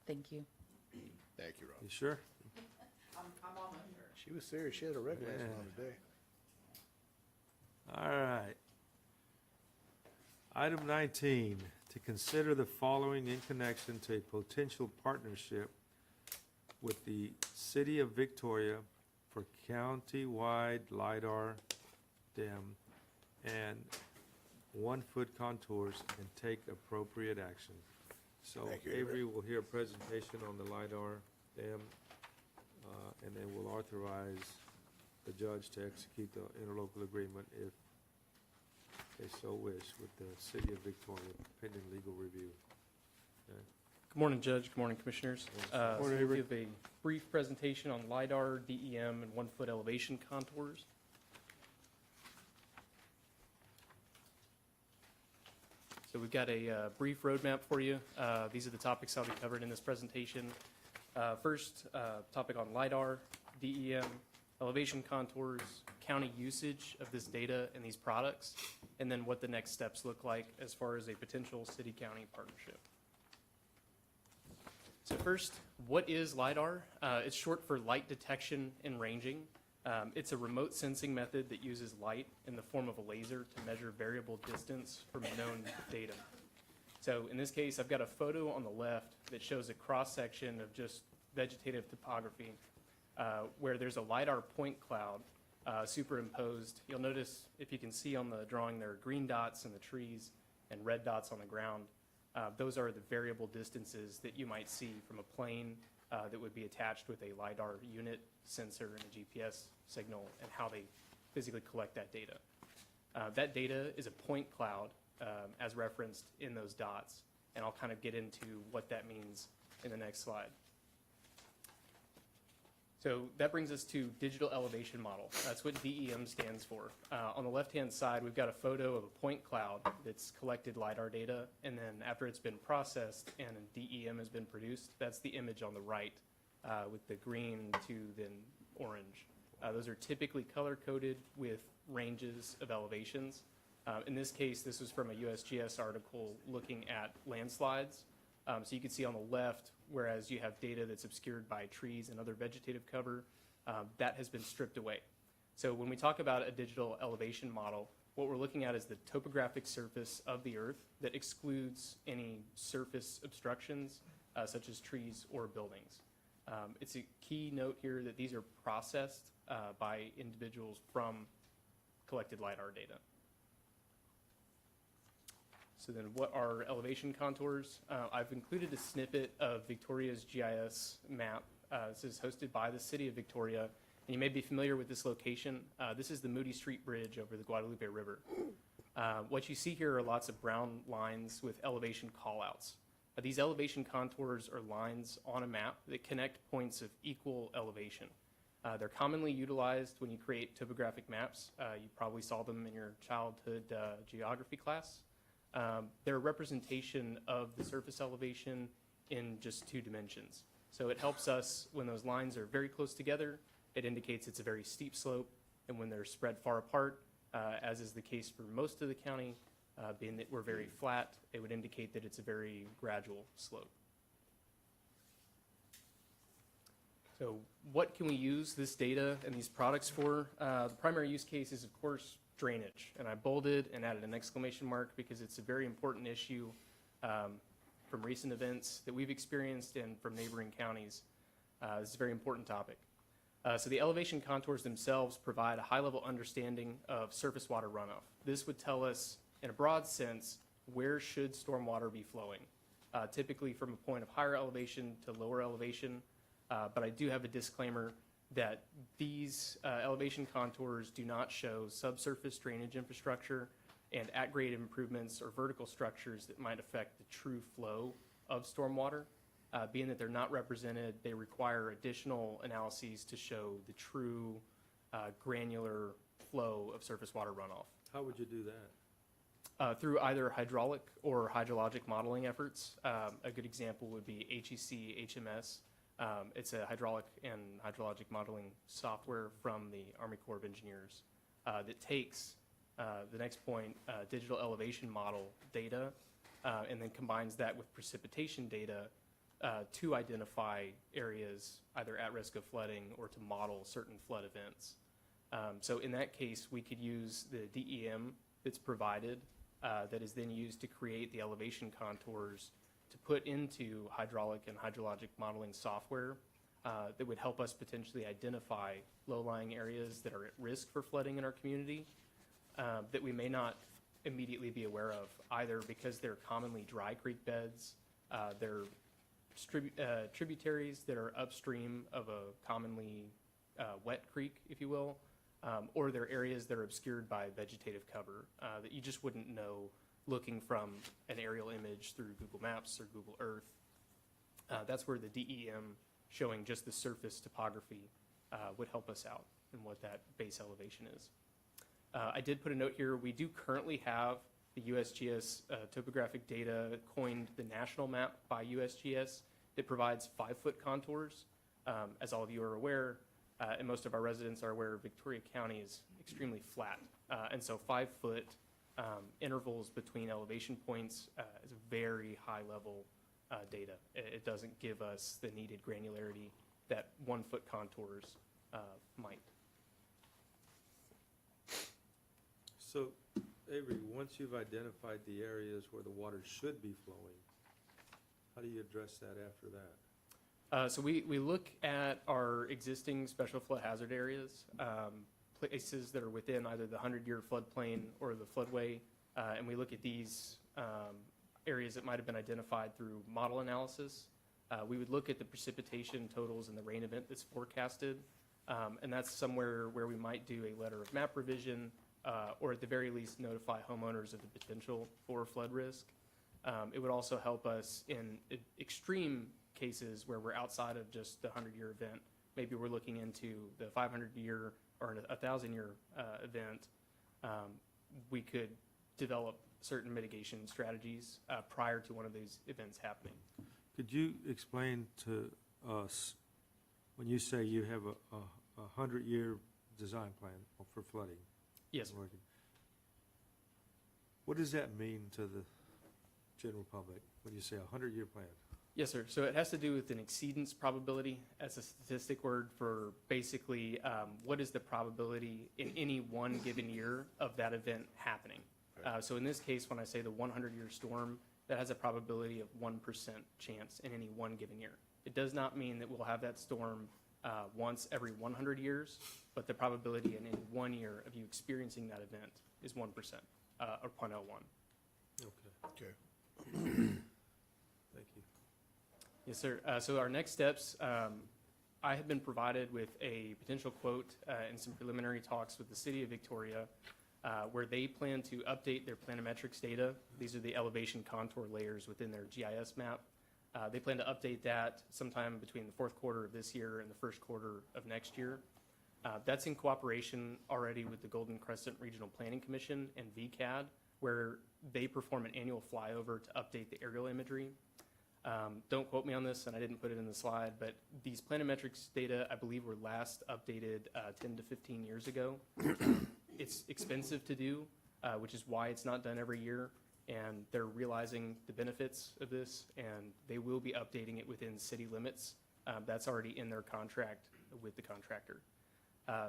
Thank you. Thank you, Rob. You sure? I'm almost sure. She was serious. She had a regular Yeah. one today. All right. Item 19, to consider the following in connection to a potential partnership with the City of Victoria for county-wide LiDAR DEM and 1-foot contours and take appropriate action. So Thank you, Avery will hear a presentation on the LiDAR DEM, and then we'll authorize the judge to execute the interlocal agreement if they so wish with the City of Victoria pending legal review. Good morning, Judge. Good morning, Commissioners. So we'll give a brief presentation on LiDAR, DEM, and 1-foot elevation contours. So we've got a brief roadmap for you. These are the topics I'll be covered in this presentation. First, topic on LiDAR, DEM, elevation contours, county usage of this data and these products, and then what the next steps look like as far as a potential city-county partnership. So first, what is LiDAR? It's short for light detection and ranging. It's a remote sensing method that uses light in the form of a laser to measure variable distance from known data. So in this case, I've got a photo on the left that shows a cross-section of just vegetative topography where there's a LiDAR point cloud superimposed. You'll notice, if you can see on the drawing, there are green dots in the trees and red dots on the ground. Those are the variable distances that you might see from a plane that would be attached with a LiDAR unit, sensor, and a GPS signal, and how they physically collect that data. That data is a point cloud, as referenced in those dots, and I'll kind of get into what that means in the next slide. So that brings us to digital elevation model. That's what DEM stands for. On the left-hand side, we've got a photo of a point cloud that's collected LiDAR data, and then after it's been processed and a DEM has been produced, that's the image on the right with the green to then orange. Those are typically color-coded with ranges of elevations. In this case, this was from a USGS article looking at landslides. So you can see on the left, whereas you have data that's obscured by trees and other vegetative cover, that has been stripped away. So when we talk about a digital elevation model, what we're looking at is the topographic surface of the Earth that excludes any surface obstructions, such as trees or buildings. It's a key note here that these are processed by individuals from collected LiDAR data. So then what are elevation contours? I've included a snippet of Victoria's GIS map. This is hosted by the City of Victoria, and you may be familiar with this location. This is the Moody Street Bridge over the Guadalupe River. What you see here are lots of brown lines with elevation callouts. These elevation contours are lines on a map that connect points of equal elevation. They're commonly utilized when you create topographic maps. You probably saw them in your childhood geography class. They're a representation of the surface elevation in just 2 dimensions. So it helps us when those lines are very close together, it indicates it's a very steep slope, and when they're spread far apart, as is the case for most of the county, being that we're very flat, it would indicate that it's a very gradual slope. So what can we use this data and these products for? The primary use case is, of course, drainage, and I bolded and added an exclamation mark because it's a very important issue from recent events that we've experienced and from neighboring counties. This is a very important topic. So the elevation contours themselves provide a high-level understanding of surface water runoff. This would tell us, in a broad sense, where should stormwater be flowing, typically from a point of higher elevation to lower elevation, but I do have a disclaimer that these elevation contours do not show subsurface drainage infrastructure and at-grade improvements or vertical structures that might affect the true flow of stormwater. Being that they're not represented, they require additional analyses to show the true granular flow of surface water runoff. How would you do that? Through either hydraulic or hydrologic modeling efforts. A good example would be HEC, HMS. It's a hydraulic and hydrologic modeling software from the Army Corps of Engineers that takes the next point, digital elevation model data, and then combines that with precipitation data to identify areas either at risk of flooding or to model certain flood events. So in that case, we could use the DEM that's provided that is then used to create the elevation contours to put into hydraulic and hydrologic modeling software that would help us potentially identify low-lying areas that are at risk for flooding in our community that we may not immediately be aware of, either because they're commonly dry creek beds, they're tributaries that are upstream of a commonly wet creek, if you will, or they're areas that are obscured by vegetative cover that you just wouldn't know looking from an aerial image through Google Maps or Google Earth. That's where the DEM showing just the surface topography would help us out in what that base elevation is. I did put a note here. We do currently have the USGS topographic data coined the national map by USGS that provides 5-foot contours. As all of you are aware, and most of our residents are aware, Victoria County is extremely flat. And so 5-foot intervals between elevation points is a very high level data. It doesn't give us the needed granularity that 1-foot contours might. So, Avery, once you've identified the areas where the water should be flowing, how do you address that after that? So we look at our existing special flood hazard areas, places that are within either the 100-year floodplain or the floodway, and we look at these areas that might have been identified through model analysis. We would look at the precipitation totals and the rain event that's forecasted, and that's somewhere where we might do a letter of map revision, or at the very least notify homeowners of the potential for flood risk. It would also help us in extreme cases where we're outside of just the 100-year event. Maybe we're looking into the 500-year or a 1,000-year event. We could develop certain mitigation strategies prior to one of these events happening. Could you explain to us, when you say you have a 100-year design plan for flooding? Yes, sir. What does that mean to the general public when you say a 100-year plan? Yes, sir. So it has to do with an exceedance probability as a statistic word for basically what is the probability in any one given year of that event happening. So in this case, when I say the 100-year storm, that has a probability of 1% chance in any one given year. It does not mean that we'll have that storm once every 100 years, but the probability in any 1 year of you experiencing that event is 1%, or 0.01. Okay. Thank you. Yes, sir. So our next steps, I have been provided with a potential quote and some preliminary talks with the City of Victoria where they plan to update their planimetrics data. These are the elevation contour layers within their GIS map. They plan to update that sometime between the fourth quarter of this year and the first quarter of next year. That's in cooperation already with the Golden Crescent Regional Planning Commission and VCAD, where they perform an annual flyover to update the aerial imagery. Don't quote me on this, and I didn't put it in the slide, but these planimetrics data, I believe, were last updated 10 to 15 years ago. It's expensive to do, which is why it's not done every year, and they're realizing the benefits of this, and they will be updating it within city limits. That's already in their contract with the contractor.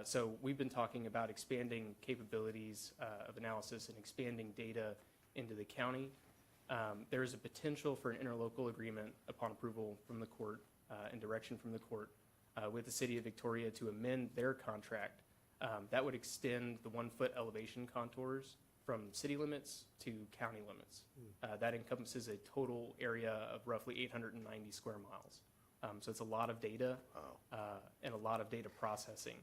So we've been talking about expanding capabilities of analysis and expanding data into the county. There is a potential for an interlocal agreement upon approval from the court and direction from the court with the City of Victoria to amend their contract. That would extend the 1-foot elevation contours from city limits to county limits. That encompasses a total area of roughly 890 square miles. So it's a lot of data and a lot of data processing.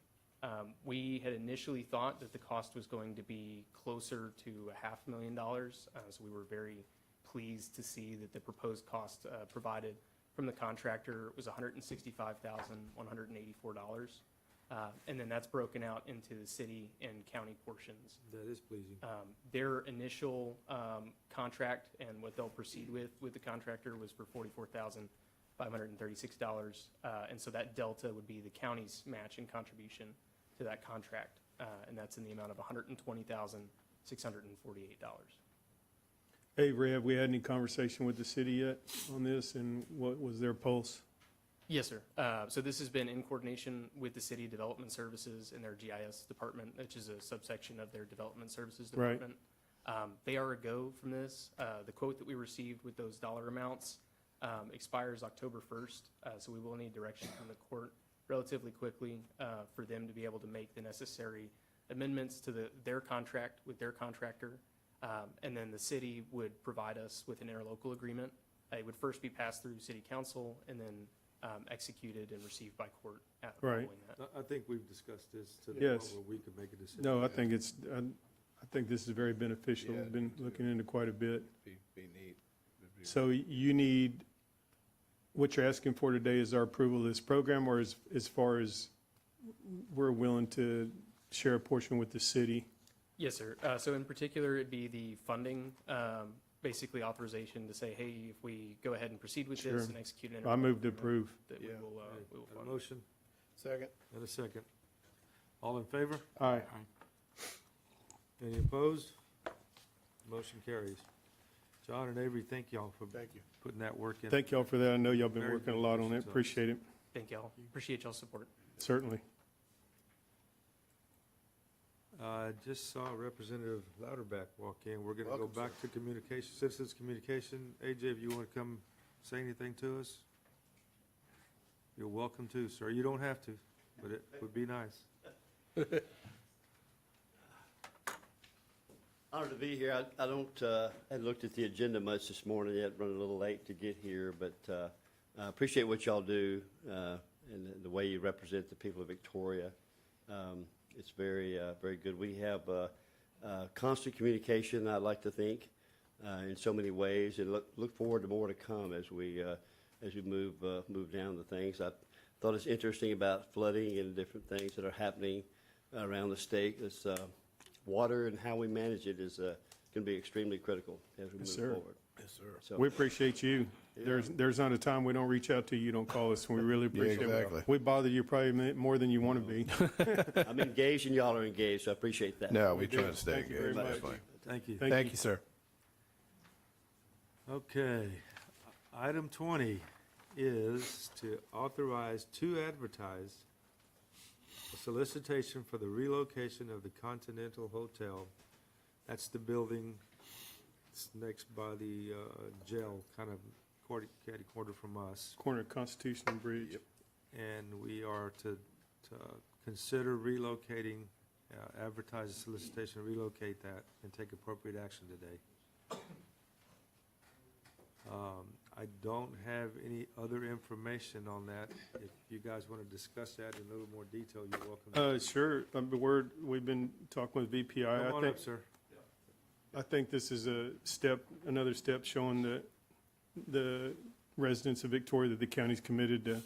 We had initially thought that the cost was going to be closer to $500,000, so we were very pleased to see that the proposed cost provided from the contractor was $165,184. And then that's broken out into the city and county portions. That is pleasing. Their initial contract and what they'll proceed with the contractor was for $536. And so that delta would be the county's match and contribution to that contract. And that's in the amount of $120,648. Hey, Ray, have we had any conversation with the city yet on this, and what was their pulse? Yes, sir. So this has been in coordination with the City Development Services and their GIS department, which is a subsection of their Development Services Right. Department. They are a go from this. The quote that we received with those dollar amounts expires October 1st, so we will need direction from the court relatively quickly for them to be able to make the necessary amendments to their contract with their contractor. And then the city would provide us with an interlocal agreement. It would first be passed through city council and then executed and received by court following that. I think we've discussed this to the Yes. point where we could make a decision. No, I think I think this is very beneficial. Yeah, I've been looking into quite a bit. Be neat. So you need, what you're asking for today is our approval of this program, or as far as we're willing to share a portion with the city? Yes, sir. So in particular, it'd be the funding, basically authorization to say, hey, if we go ahead and proceed with this Sure. and execute an I move to agreement, approve. that we Yeah. will A fund. motion Second. and a second. All in favor? Aye. Any opposed? Motion carries. John and Avery, thank y'all for Thank you. putting that work in. Thank y'all for that. I know y'all been Very working a lot on it. beneficial. Appreciate it, Thank y'all. Appreciate y'all's support. certainly. Just saw Representative Louderback walk in. We're gonna go Welcome, back to communication, citizens' communication. AJ, if you wanna come say anything to us? You're welcome to, sir. You don't have to, but it would be nice. Honored to be here. I don't, hadn't looked at the agenda much this morning yet, running a little late to get here, but I appreciate what y'all do and the way you represent the people of Victoria. It's very, very good. We have constant communication, I'd like to think, in so many ways, and look forward to more to come as we move down the things. I thought it's interesting about flooding and different things that are happening around the state. It's water and how we manage it is going to be extremely critical as we move sir. forward. Yes, sir. So, We appreciate you. There's not a time we don't reach out to you, you don't call us, and we really appreciate it. exactly. We bother you probably more than you want to be. I'm engaged and y'all are engaged, so I appreciate that. No, we try to stay Thank you very engaged. much. Definitely. Thank you. Thank you, sir. Okay. Item 20 is to authorize to advertise a solicitation for the relocation of the Continental Hotel. That's the building, it's next by the jail, kind of catty corner from us. Corner of Constitution and Bridge. And we are to consider relocating, advertise a solicitation, relocate that, and take appropriate action today. I don't have any other information on that. If you guys want to discuss that in a little more detail, you're welcome. Sure, we've been talking with VPI. Come on up, sir. I think this is another step showing the residents of Victoria that the county's committed to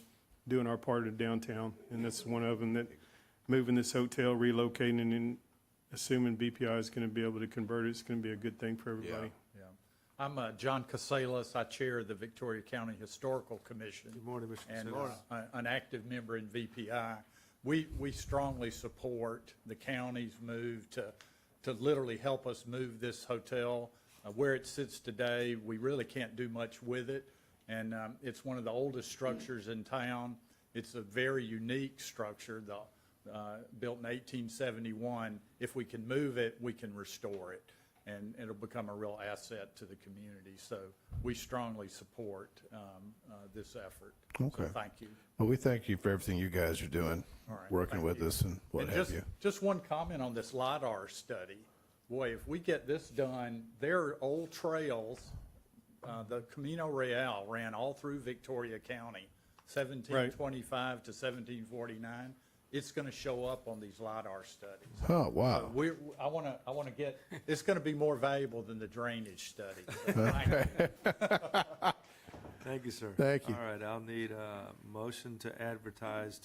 doing our part of downtown. And that's one of them, that moving this hotel, relocating, and assuming BPI is going to be able to convert it, it's going to be a good thing for everybody. Yeah. I'm John Caselas. I chair the Victoria County Historical Commission. Good morning, Mr. And Casillas. an active member in VPI. We strongly support the county's move to literally help us move this hotel. Where it sits today, we really can't do much with it. And it's one of the oldest structures in town. It's a very unique structure, built in 1871. If we can move it, we can restore it, and it'll become a real asset to the community. So we strongly support this effort. Okay. So thank you. Well, we thank you for everything you guys are doing, All right, working thank with you. us and what And have you. just one comment on this LiDAR study. Boy, if we get this done, there are old trails. The Camino Real ran all through Victoria County, 1725 to 1749. It's going to show up on these LiDAR studies. Oh, wow. I want to get, it's going to be more valuable than the drainage study. So thank you. Thank you, sir. Thank you. All right, I'll need a motion to advertise,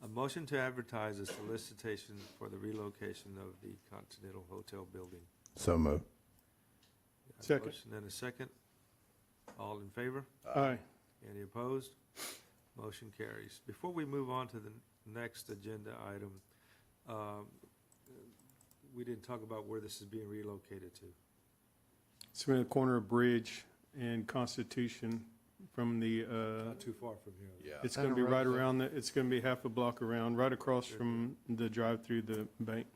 a motion to advertise a solicitation for the relocation of the Continental Hotel building. So moved. Got a Second. Motion and a second. All in favor? Aye. Any opposed? Motion carries. Before we move on to the next agenda item, we didn't talk about where this is being relocated to. It's in the corner of Bridge and Constitution from the, Not too far from here. Yeah. it's going to be right around, it's going to be half a block around, right across from the drive-through the bank.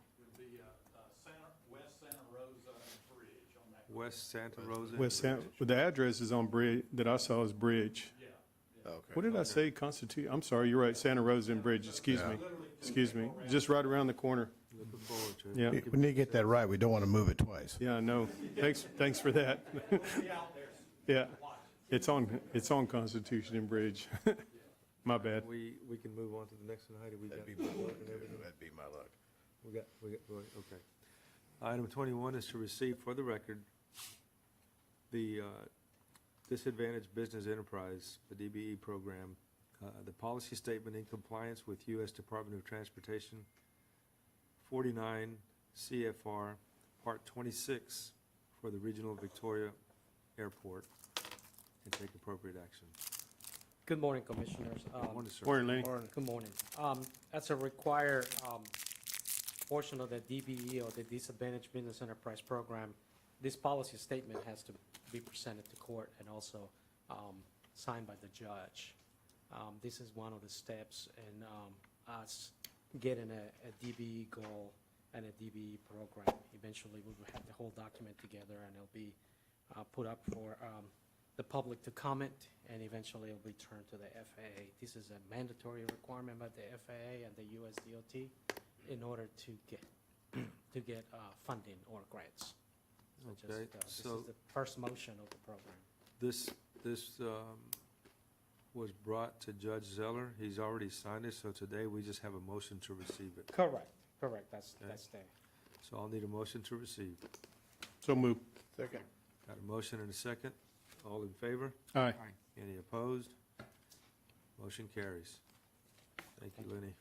West Santa Rosa. West San, well, the address is on Bridge, that I saw is Bridge. Okay. What did I say, Constitute, I'm sorry, you're right, Santa Rosa and Bridge, excuse me, just right around the corner. Looking forward to it. Yeah, We need to get that right. We don't want to move it twice. yeah, no, thanks for that. Yeah, it's on Constitution and Bridge. My bad. We can move on to the next one, Heidi. We got That'd be my luck. That'd be my luck. okay. Item 21 is to receive for the record the Disadvantaged Business Enterprise, the DBE program, the policy statement in compliance with U.S. Department of Transportation 49 CFR Part 26 for the Regional Victoria Airport, and take appropriate action. Good morning, Commissioners. Morning, sir. Morning, Lenny. Good morning. As a required portion of the DBE or the Disadvantaged Business Enterprise Program, this policy statement has to be presented to court and also signed by the judge. This is one of the steps in us getting a DBE goal and a DBE program. Eventually, we will have the whole document together and it'll be put up for the public to comment, and eventually it'll be turned to the FAA. This is a mandatory requirement by the FAA and the US DOT in order to get funding or grants. So Okay, this so- is the first motion of the program. This was brought to Judge Zeller. He's already signed it, so today we just have a motion to receive it. Correct, that's there. So I'll need a motion to receive. So move. Second. Got a motion and a second. All in favor? Aye. Any opposed? Motion carries. Thank you, Lenny.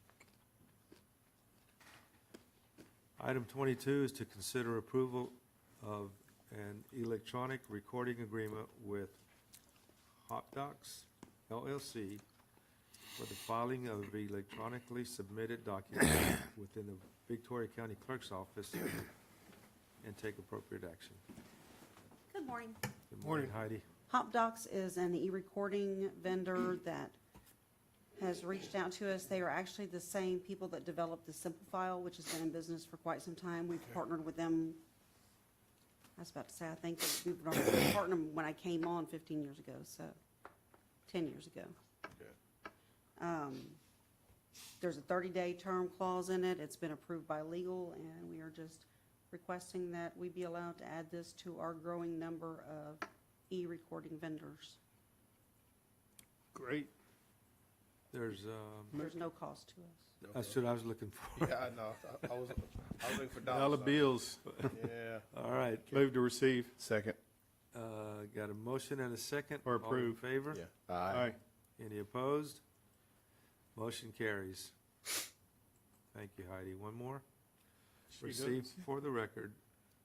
Item 22 is to consider approval of an electronic recording agreement with HotDocs LLC for the filing of electronically submitted documents within the Victoria County Clerk's Office, and take appropriate action. Good morning. Good morning, Heidi. HopDocs is an e-recording vendor that has reached out to us. They are actually the same people that developed the Simplifile, which has been in business for quite some time. We've partnered with them. I was about to say, I think that we partnered when I came on 15 years ago, so 10 years ago. There's a 30-day term clause in it. It's been approved by legal, and we are just requesting that we be allowed to add this to our growing number of e-recording vendors. Great. There's, There's no cost to us. that's what I was looking for. Yeah, I know. I was looking for Dollar bills. Yeah. All right, Move to receive. Second. got a motion and a second. Or All in approve. favor? Yeah. Aye. Any opposed? Motion carries. Thank you, Heidi. One more. Receive for the record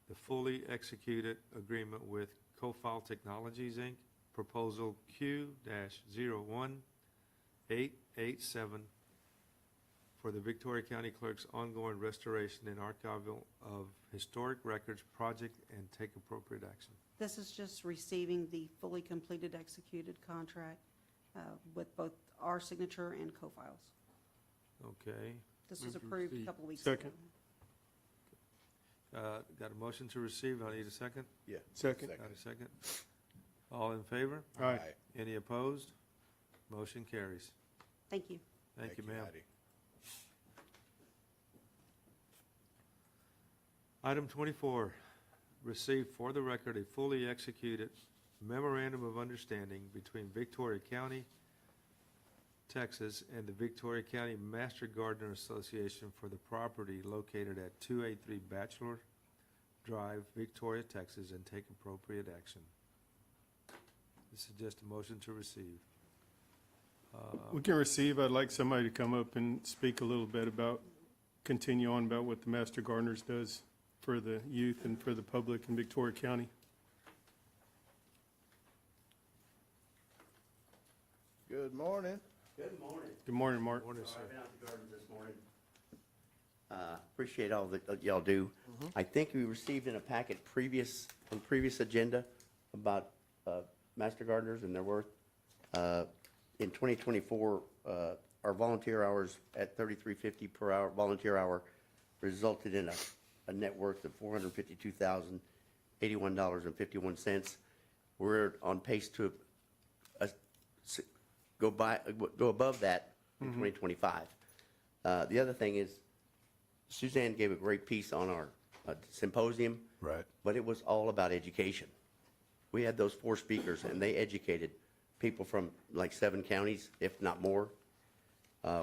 the fully executed agreement with CoFile Technologies, Inc., proposal Q-01887 for the Victoria County Clerk's ongoing restoration and archival of historic records project, and take appropriate action. This is just receiving the fully completed executed contract with both our signature and co-files. Okay. This was approved a couple of weeks Second. ago. Got a motion to receive. I need a second. Yeah. Second. Got a second. All in favor? Aye. Any opposed? Motion carries. Thank you. Thank you, ma'am. Heidi. Item 24, receive for the record a fully executed memorandum of understanding between Victoria County, Texas, and the Victoria County Master Gardener Association for the property located at 283 Bachelor Drive, Victoria, Texas, and take appropriate action. This is just a motion to receive. We can receive. I'd like somebody to come up and speak a little bit about, continue on about what the Master Gardeners does for the youth and for the public in Victoria County. Good morning. Good morning. Good morning, Mark. Morning, sir. I've been out to the gardens this morning. Appreciate all that y'all do. I think we received in a packet on previous agenda about master gardeners and their worth. In 2024, our volunteer hours at $33.50 per hour, volunteer hour, resulted in a net worth of $452,081.51. We're on pace to go above that in 2025. The other thing is, Suzanne gave a great piece on our symposium. Right. But it was all about education. We had those 4 speakers, and they educated people from like 7 counties, if not more.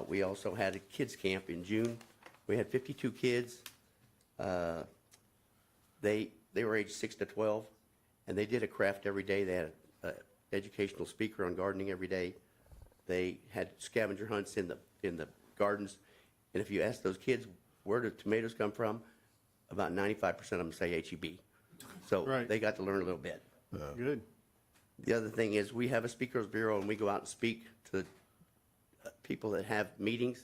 We also had a kids camp in June. We had 52 kids. They were aged 6 to 12, and they did a craft every day. They had an educational speaker on gardening every day. They had scavenger hunts in the gardens. And if you ask those kids, where do tomatoes come from? About 95% of them say H-E-B. So Right. they got to learn a little bit. Good. The other thing is we have a speakers bureau, and we go out and speak to people that have meetings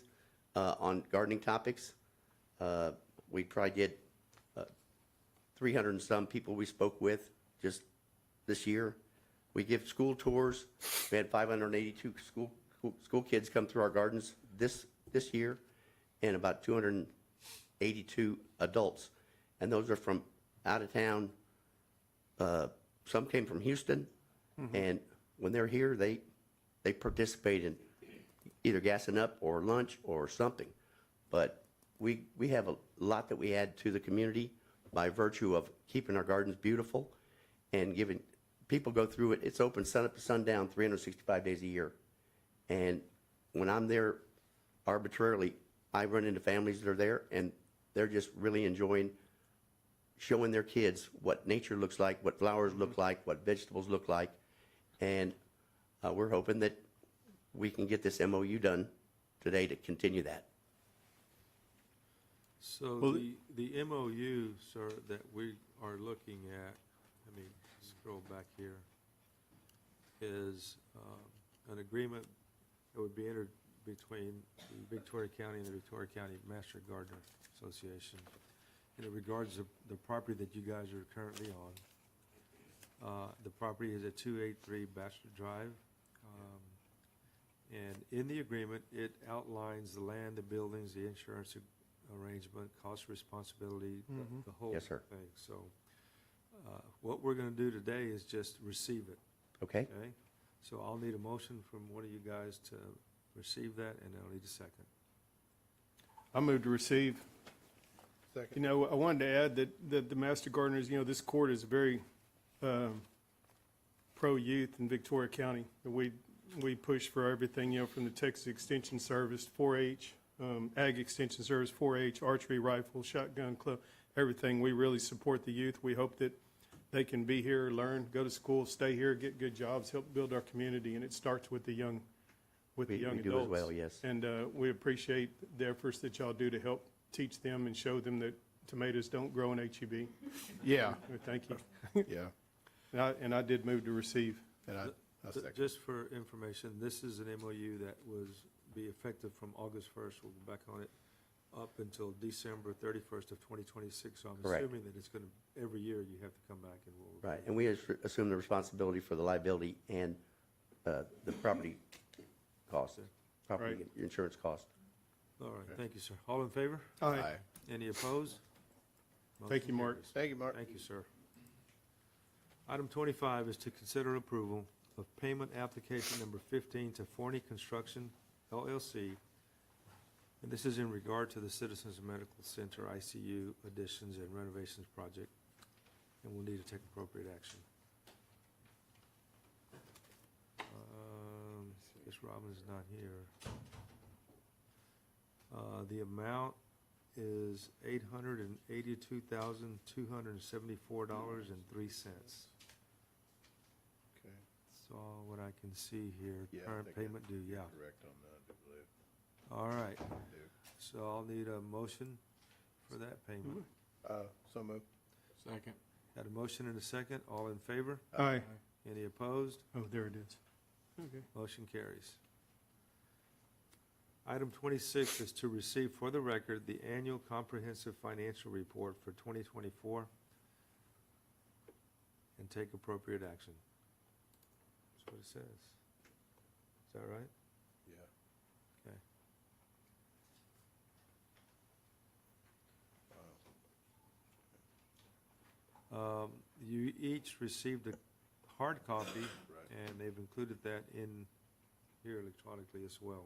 on gardening topics. We probably did 300 and some people we spoke with just this year. We give school tours. We had 582 school kids come through our gardens this year, and about 282 adults. And those are from out of town. Some came from Houston, and when they're here, they participate in either gassing up or lunch or something. But we have a lot that we add to the community by virtue of keeping our gardens beautiful and giving people go through it. It's open sun up to sundown 365 days a year. And when I'm there arbitrarily, I run into families that are there, and they're just really enjoying showing their kids what nature looks like, what flowers look like, what vegetables look like. And we're hoping that we can get this MOU done today to continue that. So Well, the MOU, sir, that we are looking at, let me scroll back here, is an agreement that would be entered between the Victoria County and the Victoria County Master Gardener Association in regards to the property that you guys are currently on. The property is at 283 Bachelor Drive. And in the agreement, it outlines the land, the buildings, the insurance arrangement, cost responsibility, the whole Yes, sir. thing. So what we're going to do today is just receive it, Okay? okay? So I'll need a motion from one of you guys to receive that, and I'll need a second. I move to receive. Second. You know, I wanted to add that the Master Gardeners, you know, this court is very pro-youth in Victoria County. We push for everything, you know, from the Texas Extension Service, 4-H, Ag Extension Service, 4-H, archery, rifle, shotgun club, everything. We really support the youth. We hope that they can be here, learn, go to school, stay here, get good jobs, help build our community, and it starts with the young adults. We do as well, yes. And we appreciate the efforts that y'all do to help teach them and show them that tomatoes don't grow in H-E-B. Yeah, Thank you. yeah. And I did move to receive. And I second. Just for information, this is an MOU that was be effective from August 1st, we'll go back on it, up until December 31st of 2026. So I'm Correct. assuming that it's going to, every year you have to come back and we'll. Right, and we assume the responsibility for the liability and the property cost, property Right. insurance cost. All right, thank you, sir. All in favor? Aye. Any opposed? Thank you, Motion Mark. carries. Thank you, Mark. Thank you, sir. Item 25 is to consider approval of payment application number 15 to Forney Construction LLC. And this is in regard to the Citizens Medical Center ICU additions and renovations project. And we'll need to take appropriate action. I guess Robin's not here. The amount is $882,274.03. Okay. That's all what I can see here. Yeah, I Current think payment due, yeah. Correct on that, I believe. All right. So I'll need a motion for that payment. So moved. Had a motion and a second. All in favor? Aye. Any opposed? Oh, there it is. Okay. Motion carries. Item 26 is to receive for the record the annual comprehensive financial report for 2024 and take appropriate action. That's what it says. Is that right? Yeah. Okay. You each received a hard copy, and they've included that in here electronically as well.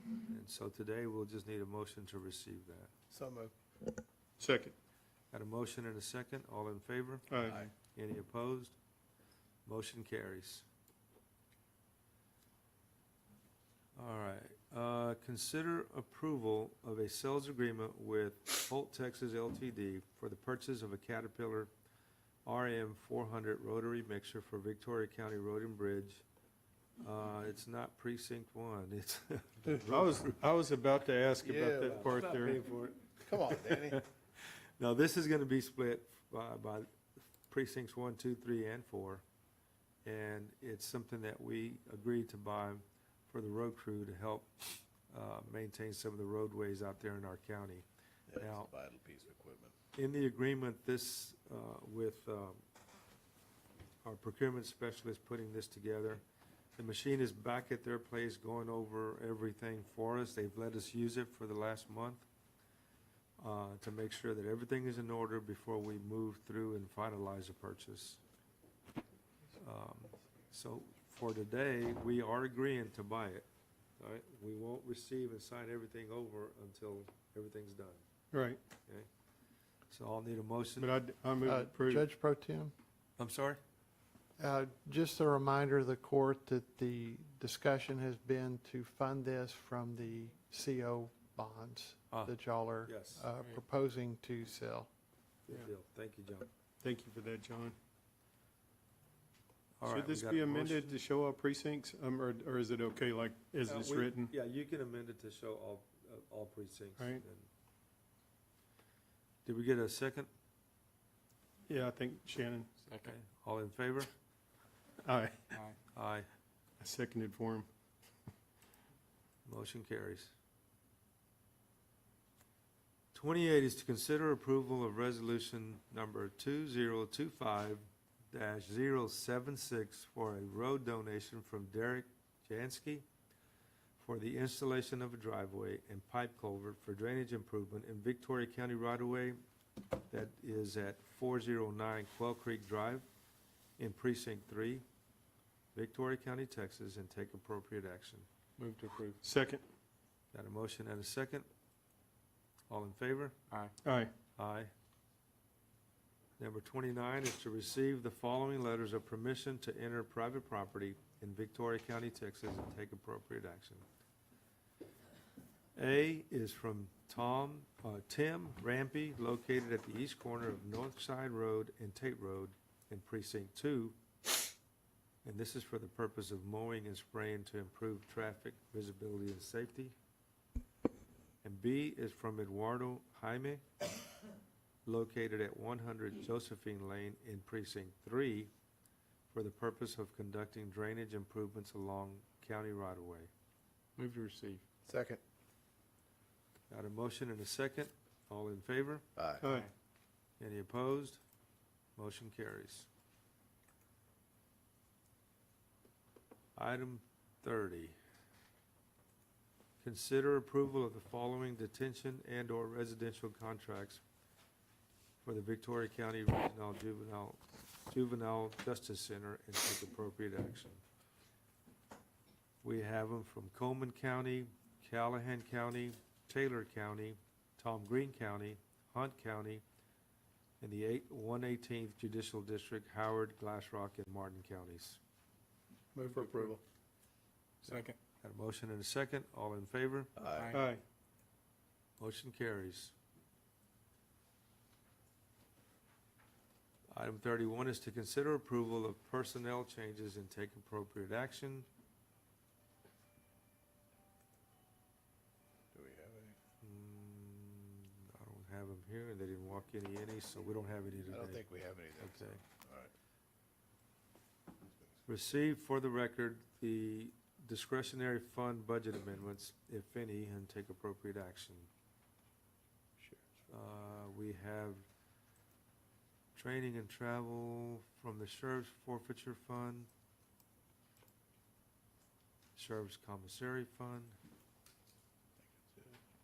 And so today, we'll just need a motion to receive that. So moved. Second. Got a motion and a second. All in favor? Aye. Any opposed? Motion carries. All right. Consider approval of a sales agreement with Holt Texas LTD for the purchase of a Caterpillar RM 400 rotary mixer for Victoria County Road and Bridge. It's not precinct 1. It's I was about to ask about that part there. Come on, Danny. No, this is going to be split by precincts 1, 2, 3, and 4. And it's something that we agreed to buy for the road crew to help maintain some of the roadways out there in our county. Yeah, Now, it's a vital piece of equipment. in the agreement, this, with our procurement specialist putting this together, the machine is back at their place going over everything for us. They've let us use it for the last month to make sure that everything is in order before we move through and finalize the purchase. So for today, we are agreeing to buy it. All right? We won't receive and sign everything over until everything's done. Right. Okay? So I'll need a motion. But I move to approve. Judge Pro Tem, I'm sorry? just a reminder to the court that the discussion has been to fund this from the CO bonds that y'all are yes. proposing to sell. Good deal. Thank you, John. Thank you for that, John. All right, Should we this got be a motion. amended to show all precincts, or is it okay like as it's written? Yeah, you can amend it to show all precincts. All right. And- Did we get a second? Yeah, I think Shannon. Okay. All in favor? Aye. Aye. I seconded for him. Motion carries. 28 is to consider approval of resolution number 2025-076 for a road donation from Derek Jansky for the installation of a driveway and pipe culvert for drainage improvement in Victoria County right-of-way that is at 409 Quail Creek Drive in Precinct 3, Victoria County, Texas, and take appropriate action. Move to approve. Second. Got a motion and a second. All in favor? Aye. Aye. Number 29 is to receive the following letters of permission to enter private property in Victoria County, Texas, and take appropriate action. A is from Tim Rampy, located at the east corner of Northside Road and Tate Road in Precinct 2. And this is for the purpose of mowing and spraying to improve traffic visibility and safety. And B is from Eduardo Jaime, located at 100 Josephine Lane in Precinct 3, for the purpose of conducting drainage improvements along county right-of-way. Move to receive. Second. Got a motion and a second. All in favor? Aye. Aye. Any opposed? Motion carries. Item 30. Consider approval of the following detention and/or residential contracts for the Victoria County Regional Juvenile Justice Center and take appropriate action. We have them from Coleman County, Callahan County, Taylor County, Tom Green County, Hunt County, and the 118th Judicial District, Howard, Glass Rock, and Martin counties. Move for approval. Second. Got a motion and a second. All in favor? Aye. Aye. Motion carries. Item 31 is to consider approval of personnel changes and take appropriate action. Do we have any? I don't have them here, and they didn't walk any, so we don't have any today. I don't think we have any. Okay. All right. receive for the record the discretionary fund budget amendments, if any, and take appropriate action. We have training and travel from the Sheriff's Forfeiture Fund, Sheriff's Commissary Fund.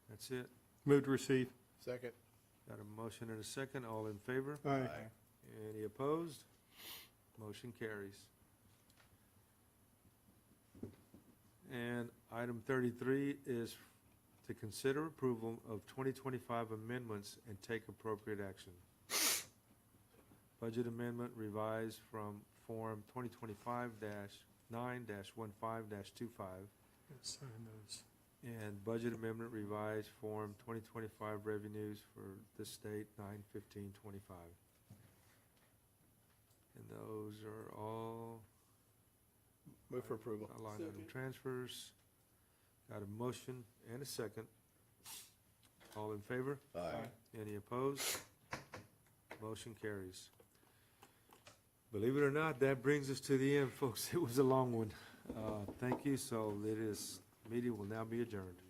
That's it. Move to receive. Second. Got a motion and a second. All in favor? Aye. Any opposed? Motion carries. And item 33 is to consider approval of 2025 amendments and take appropriate action. Budget amendment revised from Form 2025-9-15-25. Sign those. And budget amendment revised Form 2025 revenues for this state, 9/15/25. And those are all Move for approval. line item transfers. Got a motion and a second. All in favor? Aye. Any opposed? Motion carries. Believe it or not, that brings us to the end, folks. It was a long one. Thank you. So meeting will now be adjourned.